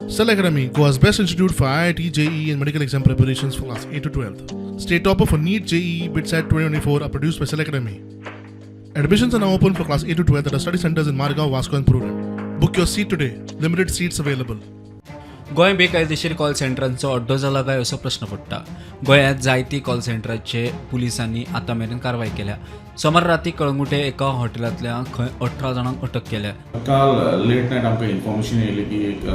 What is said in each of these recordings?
Cell Academy, Goa's best institute for IIT, JEE and medical exam preparations for class 8 to 12th. State topper for NEET, JEE, BITSAT 2024 are produced by Cell Academy. Admissions are now open for class 8 to 12th at our study centers in Margao, Vasco and Prudent. Book your seat today. Limited seats available. Goa बेकायदेशीर call सेंटरांचो अड्डो जाला काय असो प्रश्न पडटा. गोंयांत जायती call सेंटरांचे पुलिसांनी आतां मेरेन कारवाय केल्या. सोमार राती कळंगुटे एका हॉटेलांतल्या खंय 18 जाणांक अटक केल्या. काल लेट नाईट आमकां इन्फॉर्मेशन येयली की एक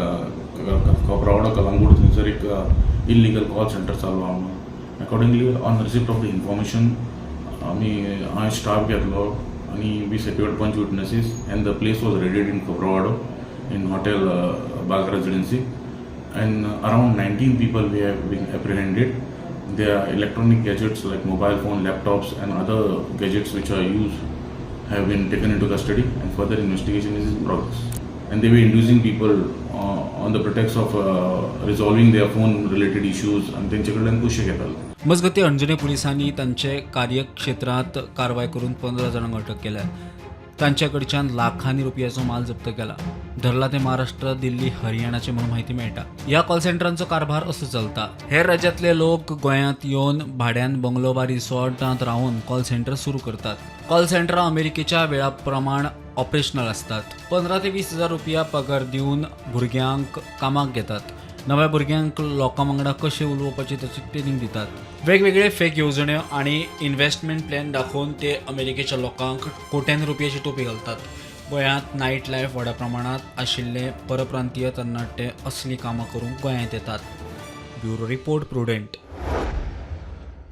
कोपरावाडो कलंगूट थंयसर एक इल्लीगल कॉल सेंटर चालू आहा म्हणून. Accordingly on receipt of the information हांवें स्टाफ घेतलो आनी we secured panch witnesses and the place was raided in Koparawado in Hotel Bagh Residency. And around 19 people we have been apprehended. Their electronic gadgets like mobile phone, laptops and other gadgets which are used have been taken into custody and further investigation is in progress. And they were inducing people on the pretext of resolving their phone related issues and त्यांचे कडल्यान पयशे घेताले. मजगती अंजुने पुलिसांनी तांचे कार्यक्षेत्रात कारवाय करून 15 जाणांक अटक केल्या. तांच्या कडच्यान लाखांनी रुपयाचो माल जप्त केला. धरला ते महाराष्ट्र, दिल्ली, हरियाणाचे म्हणून माहिती मेळटा. या कॉल सेंटरांचो कारभार असो चलता. हेर राज्यांतले लोक गोंयांत येवन भाड्यान बंगलो वा रिसॉर्टांत रावून कॉल सेंटर सुरू करतात. कॉल सेंटरां अमेरिकेच्या वेळा प्रमाण ऑपरेशनल असतात. 15 ते 20 हजार रुपया पगार दिवन भुरग्यांक कामाक घेतात. नव्या भुरग्यांक लोकां वांगडा कशें उलोवपाची ताची ट्रेनिंग दितात. वेगवेगळे फेक येवजण्यो आनी इन्व्हेस्टमेंट प्लॅन दाखोवन ते अमेरिकेच्या लोकांक कोट्यांनी रुपयाची टोपी घालतात. गोंयांत नायट लायफ व्हड्या प्रमाणात आशिल्ले परप्रांतीय तरणाटे असली कामां करूंक गोंयांत येतात. Bureau report prudent.